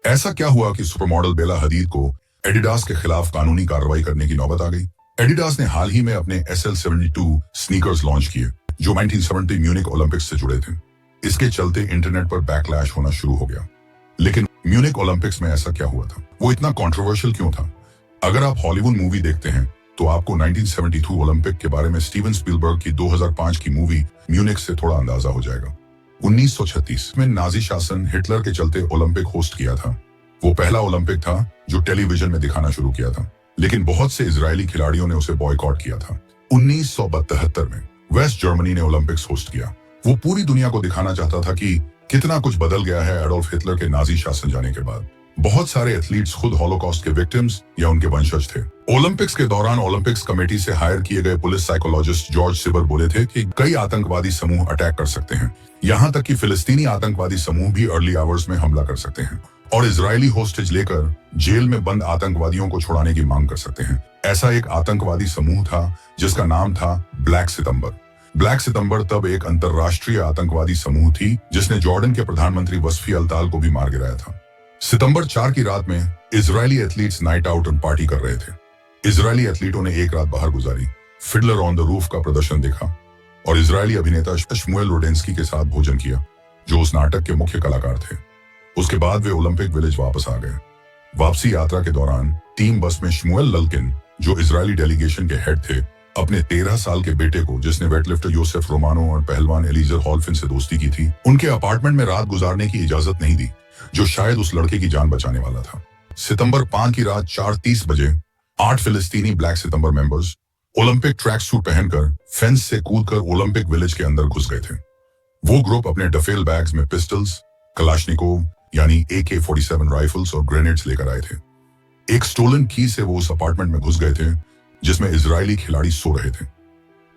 ऐसा क्या हुआ कि सुपर मॉडल बेला हदीद को एडिडास के खिलाफ कानूनी कार्रवाई करने की नौबत आ गई। एडिडास ने हाल ही में अपने SL72 स्नीकर्स लॉन्च किए जो 1970 म्यूनिक ओलंपिक्स से जुड़े थे। इसके चलते इंटरनेट पर बैकलैश होना शुरू हो गया। लेकिन म्यूनिक ओलंपिक्स में ऐसा क्या हुआ था, वो इतना कंट्रोवर्शियल क्यों था? अगर आप हॉलीवुड मूवी देखते हैं तो आपको 1972 ओलंपिक के बारे में स्टीवन स्पीलबर्ग की 2005 की मूवी म्यूनिक से थोड़ा अंदाजा हो जाएगा। 1936 में नाजी शासन हिटलर के चलते ओलंपिक होस्ट किया था। वो पहला ओलंपिक था जो टेलीविजन में दिखाना शुरू किया था, लेकिन बहुत से इजरायली खिलाड़ियों ने उसे बॉयकॉट किया था। 1972 में वेस्ट जर्मनी ने ओलंपिक्स होस्ट किया। वो पूरी दुनिया को दिखाना चाहता था कि कितना कुछ बदल गया है एडोल्फ हिटलर के नाजी शासन जाने के बाद। बहुत सारे एथलीट्स खुद हॉलोकॉस्ट के विक्टिम्स या उनके वंशज थे। ओलंपिक्स के दौरान ओलंपिक्स कमेटी से हायर किए गए पुलिस साइकोलॉजिस्ट जॉर्ज सिबर बोले थे कि कई आतंकवादी समूह अटैक कर सकते हैं, यहाँ तक कि फिलिस्तीनी आतंकवादी समूह भी अर्ली आवर्स में हमला कर सकते हैं और इजरायली होस्टेज लेकर जेल में बंद आतंकवादियों को छुड़ाने की मांग कर सकते हैं। ऐसा एक आतंकवादी समूह था जिसका नाम था ब्लैक सितंबर। ब्लैक सितंबर तब एक अंतरराष्ट्रीय आतंकवादी समूह थी जिसने जॉर्डन के प्रधानमंत्री वस्फी अल्ताल को भी मार गिराया था। सितंबर 4 की रात में इजरायली एथलीट्स नाइट आउट और पार्टी कर रहे थे। इजरायली एथलीटों ने एक रात बाहर गुजारी, फिडलर ऑन द रूफ का प्रदर्शन देखा और इजरायली अभिनेता शमुएल रोडेंस्की के साथ भोजन किया जो उस नाटक के मुख्य कलाकार थे। उसके बाद वे ओलंपिक विलेज वापस आ गए। वापसी यात्रा के दौरान टीम बस में शमुएल लल्किन, जो इजरायली डेलीगेशन के हेड थे, अपने 13 साल के बेटे को, जिसने वेटलिफ्टर योसेफ रोमानो और पहलवान एलिजर हॉल्फिन से दोस्ती की थी, उनके अपार्टमेंट में रात गुजारने की इजाजत नहीं दी, जो शायद उस लड़के की जान बचाने वाला था। सितंबर 5 की रात 4:30 बजे 8 फिलिस्तीनी ब्लैक सितंबर मेंबर्स ओलंपिक ट्रैक सूट पहनकर फेंस से कूदकर ओलंपिक विलेज के अंदर घुस गए थे। वो ग्रुप अपने डफेल बैग्स में पिस्टल्स, कलाशनिकोव यानी AK-47 राइफल्स और ग्रेनेड्स लेकर आए थे। एक स्टोलन की से वो उस अपार्टमेंट में घुस गए थे जिसमें इजरायली खिलाड़ी सो रहे थे।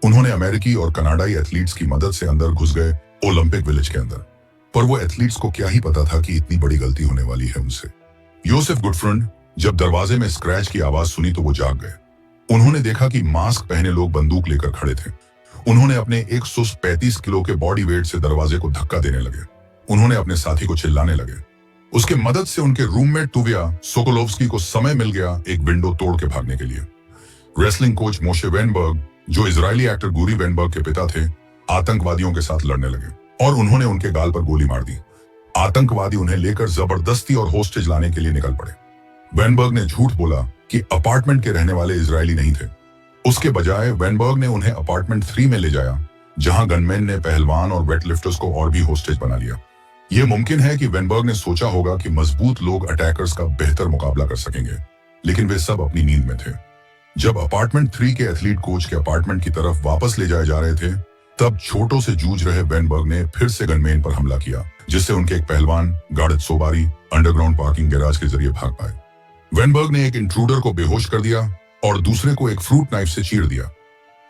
उन्होंने अमेरिकी और कनाडाई एथलीट्स की मदद से अंदर घुस गए ओलंपिक विलेज के अंदर, पर वो एथलीट्स को क्या ही पता था कि इतनी बड़ी गलती होने वाली है उनसे। योसेफ गुडफ्रेंड जब दरवाजे में स्क्रैच की आवाज सुनी तो वो जाग गए। उन्होंने देखा कि मास्क पहने लोग बंदूक लेकर खड़े थे। उन्होंने अपने 135 किलो के बॉडी वेट से दरवाजे को धक्का देने लगे। उन्होंने अपने साथी को चिल्लाने लगे। उसके मदद से उनके रूममेट तुविया सोकोलोव्स्की को समय मिल गया एक विंडो तोड़ के भागने के लिए। रेसलिंग कोच मोशे वेनबर्ग, जो इजरायली एक्टर गुरी वेनबर्ग के पिता थे, आतंकवादियों के साथ लड़ने लगे और उन्होंने उनके गाल पर गोली मार दी। आतंकवादी उन्हें लेकर जबरदस्ती और होस्टेज लाने के लिए निकल पड़े। वेनबर्ग ने झूठ बोला कि अपार्टमेंट के रहने वाले इजरायली नहीं थे। उसके बजाय वेनबर्ग ने उन्हें अपार्टमेंट 3 में ले जाया, जहां गनमैन ने पहलवान और वेटलिफ्टर्स को और भी होस्टेज बना लिया। यह मुमकिन है कि वेनबर्ग ने सोचा होगा कि मजबूत लोग अटैकर्स का बेहतर मुकाबला कर सकेंगे, लेकिन वे सब अपनी नींद में थे। जब अपार्टमेंट 3 के एथलीट कोच के अपार्टमेंट की तरफ वापस ले जाए जा रहे थे, तब छोटों से जूझ रहे वेनबर्ग ने फिर से गनमैन पर हमला किया, जिससे उनके एक पहलवान गार्डत सोबारी अंडरग्राउंड पार्किंग गैराज के जरिए भाग पाए। वेनबर्ग ने एक इंट्रूडर को बेहोश कर दिया और दूसरे को एक फ्रूट नाइफ से चीर दिया,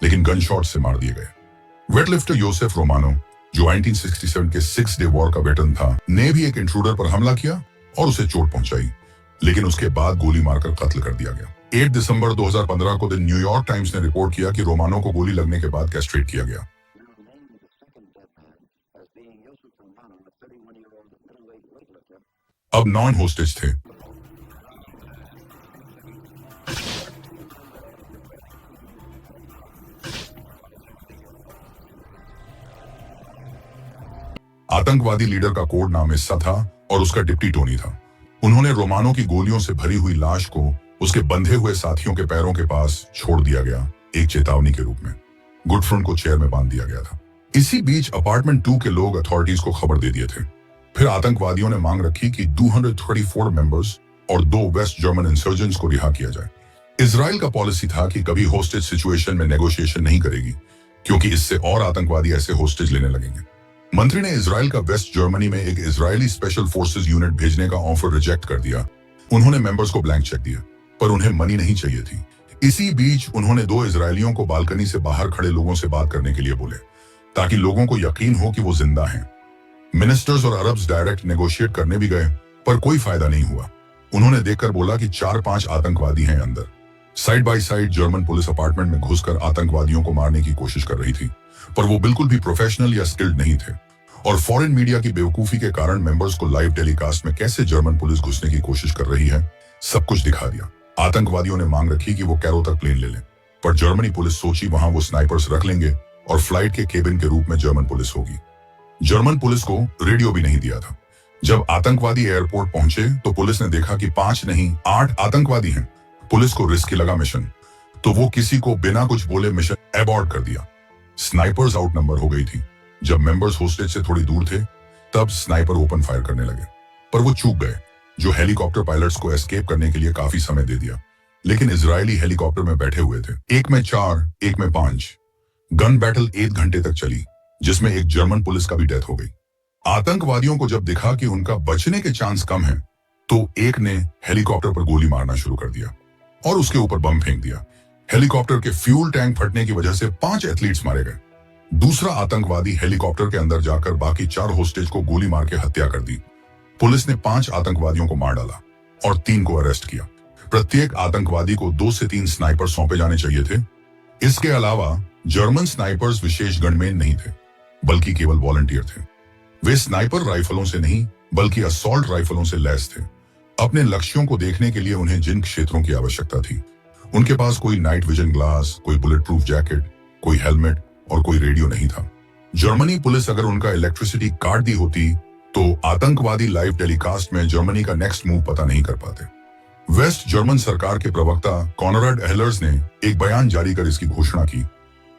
लेकिन गन शॉट से मार दिए गए। वेटलिफ्टर योसेफ रोमानो, जो 1967 के 6 डे वॉर का वेटरन था, ने भी एक इंट्रूडर पर हमला किया और उसे चोट पहुंचाई, लेकिन उसके बाद गोली मारकर कत्ल कर दिया गया। 8 दिसंबर 2015 को द न्यूयॉर्क टाइम्स ने रिपोर्ट किया कि रोमानो को गोली लगने के बाद कैस्ट्रेट किया गया। अब 9 होस्टेज थे। आतंकवादी लीडर का कोड नाम इस्सा था और उसका डिप्टी टोनी था। उन्होंने रोमानो की गोलियों से भरी हुई लाश को उसके बंधे हुए साथियों के पैरों के पास छोड़ दिया गया, एक चेतावनी के रूप में। गुडफ्रेंड को चेयर में बांध दिया गया था। इसी बीच अपार्टमेंट 2 के लोग अथॉरिटीज को खबर दे दिए थे। फिर आतंकवादियों ने मांग रखी कि 234 मेंबर्स और 2 वेस्ट जर्मन इंसर्जेंट्स को रिहा किया जाए। इजराइल का पॉलिसी था कि कभी होस्टेज सिचुएशन में नेगोशिएशन नहीं करेगी, क्योंकि इससे और आतंकवादी ऐसे होस्टेज लेने लगेंगे। मंत्री ने इजराइल का वेस्ट जर्मनी में एक इजरायली स्पेशल फोर्सेज यूनिट भेजने का ऑफर रिजेक्ट कर दिया। उन्होंने मेंबर्स को ब्लैंक चेक दिया, पर उन्हें मनी नहीं चाहिए थी। इसी बीच उन्होंने 2 इजरायलियों को बालकनी से बाहर खड़े लोगों से बात करने के लिए बोले, ताकि लोगों को यकीन हो कि वो जिंदा हैं। मिनिस्टर्स और अरब्स डायरेक्ट नेगोशिएट करने भी गए, पर कोई फायदा नहीं हुआ। उन्होंने देखकर बोला कि 4-5 आतंकवादी हैं अंदर। Side by side German police apartment में घुसकर आतंकवादियों को मारने की कोशिश कर रही थी, पर वो बिल्कुल भी प्रोफेशनल या स्किल्ड नहीं थे। और फॉरेन मीडिया की बेवकूफी के कारण मेंबर्स को लाइव टेलीकास्ट में कैसे जर्मन पुलिस घुसने की कोशिश कर रही है सब कुछ दिखा दिया। आतंकवादियों ने मांग रखी कि वो कैरो तक प्लेन ले लें, पर जर्मनी पुलिस सोची वहां वो स्नाइपर्स रख लेंगे और फ्लाइट के केबिन के रूप में जर्मन पुलिस होगी। जर्मन पुलिस को रेडियो भी नहीं दिया था। जब आतंकवादी एयरपोर्ट पहुंचे तो पुलिस ने देखा कि 5 नहीं 8 आतंकवादी हैं। पुलिस को रिस्की लगा मिशन, तो वो किसी को बिना कुछ बोले मिशन एबॉर्ट कर दिया। स्नाइपर्स आउट नंबर हो गई थी। जब मेंबर्स होस्टेज से थोड़ी दूर थे तब स्नाइपर ओपन फायर करने लगे, पर वो चूक गए, जो हेलीकॉप्टर पायलट्स को एस्केप करने के लिए काफी समय दे दिया। लेकिन इजरायली हेलीकॉप्टर में बैठे हुए थे, एक में 4 एक में 5। गन बैटल 1 घंटे तक चली, जिसमें एक जर्मन पुलिस का भी डेथ हो गई। आतंकवादियों को जब दिखा कि उनका बचने के चांस कम है तो एक ने हेलीकॉप्टर पर गोली मारना शुरू कर दिया और उसके ऊपर बम फेंक दिया। हेलीकॉप्टर के फ्यूल टैंक फटने की वजह से 5 एथलीट्स मारे गए। दूसरा आतंकवादी हेलीकॉप्टर के अंदर जाकर बाकी 4 होस्टेज को गोली मार के हत्या कर दी। पुलिस ने 5 आतंकवादियों को मार डाला और 3 को अरेस्ट किया। प्रत्येक आतंकवादी को 2 से 3 स्नाइपर सौंपे जाने चाहिए थे। इसके अलावा जर्मन स्नाइपर्स विशेष गनमैन नहीं थे, बल्कि केवल वॉलंटियर थे। वे स्नाइपर राइफलों से नहीं बल्कि असॉल्ट राइफलों से लैस थे। अपने लक्ष्यों को देखने के लिए उन्हें जिन क्षेत्रों की आवश्यकता थी, उनके पास कोई नाइट विजन ग्लास, कोई बुलेट प्रूफ जैकेट, कोई हेलमेट और कोई रेडियो नहीं था। जर्मनी पुलिस अगर उनका इलेक्ट्रिसिटी काट दी होती तो आतंकवादी लाइव टेलीकास्ट में जर्मनी का नेक्स्ट मूव पता नहीं कर पाते। वेस्ट जर्मन सरकार के प्रवक्ता कॉनराड एहलर्स ने एक बयान जारी कर इसकी घोषणा की।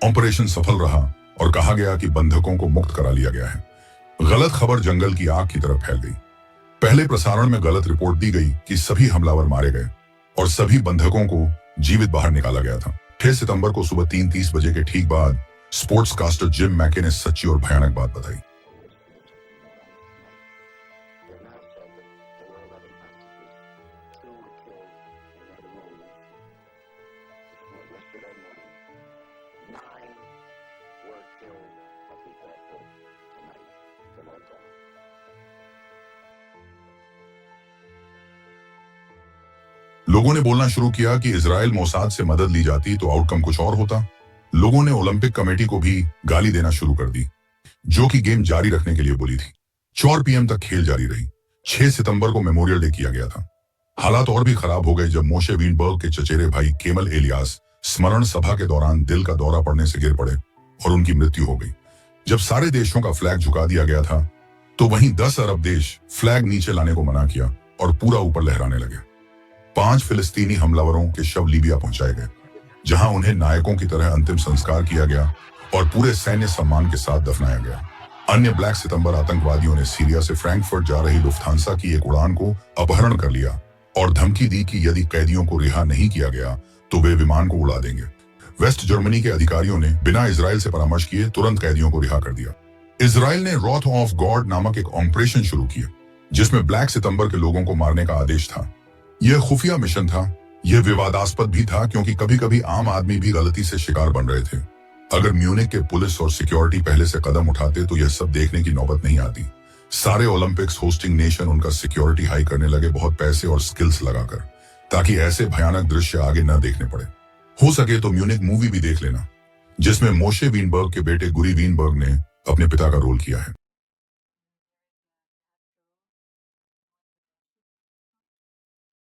ऑपरेशन सफल रहा और कहा गया कि बंधकों को मुक्त करा लिया गया है। गलत खबर जंगल की आग की तरफ फैल गई। पहले प्रसारण में गलत रिपोर्ट दी गई कि सभी हमलावर मारे गए और सभी बंधकों को जीवित बाहर निकाला गया था। 6 सितंबर को सुबह 3:30 बजे के ठीक बाद स्पोर्ट्स कास्टर जिम मैके ने सच्ची और भयानक बात बताई। लोगों ने बोलना शुरू किया कि इजराइल मोसाद से मदद ली जाती तो आउटकम कुछ और होता। लोगों ने ओलंपिक कमेटी को भी गाली देना शुरू कर दी, जो कि गेम जारी रखने के लिए बोली थी। 4 PM तक खेल जारी रही। 6 सितंबर को मेमोरियल डे किया गया था। हालात और भी खराब हो गए जब मोशे वीनबर्ग के चचेरे भाई केमल एलियास स्मरण सभा के दौरान दिल का दौरा पड़ने से गिर पड़े और उनकी मृत्यु हो गई। जब सारे देशों का फ्लैग झुका दिया गया था तो वहीं 10 अरब देश फ्लैग नीचे लाने को मना किया और पूरा ऊपर लहराने लगे। 5 फिलिस्तीनी हमलावरों के शव लीबिया पहुंचाए गए, जहां उन्हें नायकों की तरह अंतिम संस्कार किया गया और पूरे सैन्य सम्मान के साथ दफनाया गया। अन्य ब्लैक सितंबर आतंकवादियों ने सीरिया से फ्रैंकफर्ट जा रही लुफ्थांसा की एक उड़ान को अपहरण कर लिया और धमकी दी कि यदि कैदियों को रिहा नहीं किया गया तो वे विमान को उड़ा देंगे। वेस्ट जर्मनी के अधिकारियों ने बिना इजराइल से परामर्श किए तुरंत कैदियों को रिहा कर दिया। इजराइल ने रॉथ ऑफ गॉड नामक एक ऑपरेशन शुरू किया, जिसमें ब्लैक सितंबर के लोगों को मारने का आदेश था। यह खुफिया मिशन था। यह विवादास्पद भी था क्योंकि कभी कभी आम आदमी भी गलती से शिकार बन रहे थे। अगर म्यूनिक के पुलिस और सिक्योरिटी पहले से कदम उठाते तो यह सब देखने की नौबत नहीं आती। सारे ओलंपिक्स होस्टिंग नेशन उनका सिक्योरिटी हाई करने लगे, बहुत पैसे और स्किल्स लगाकर, ताकि ऐसे भयानक दृश्य आगे न देखने पड़े। हो सके तो म्यूनिक मूवी भी देख लेना, जिसमें मोशे वीनबर्ग के बेटे गुरी वीनबर्ग ने अपने पिता का रोल किया है।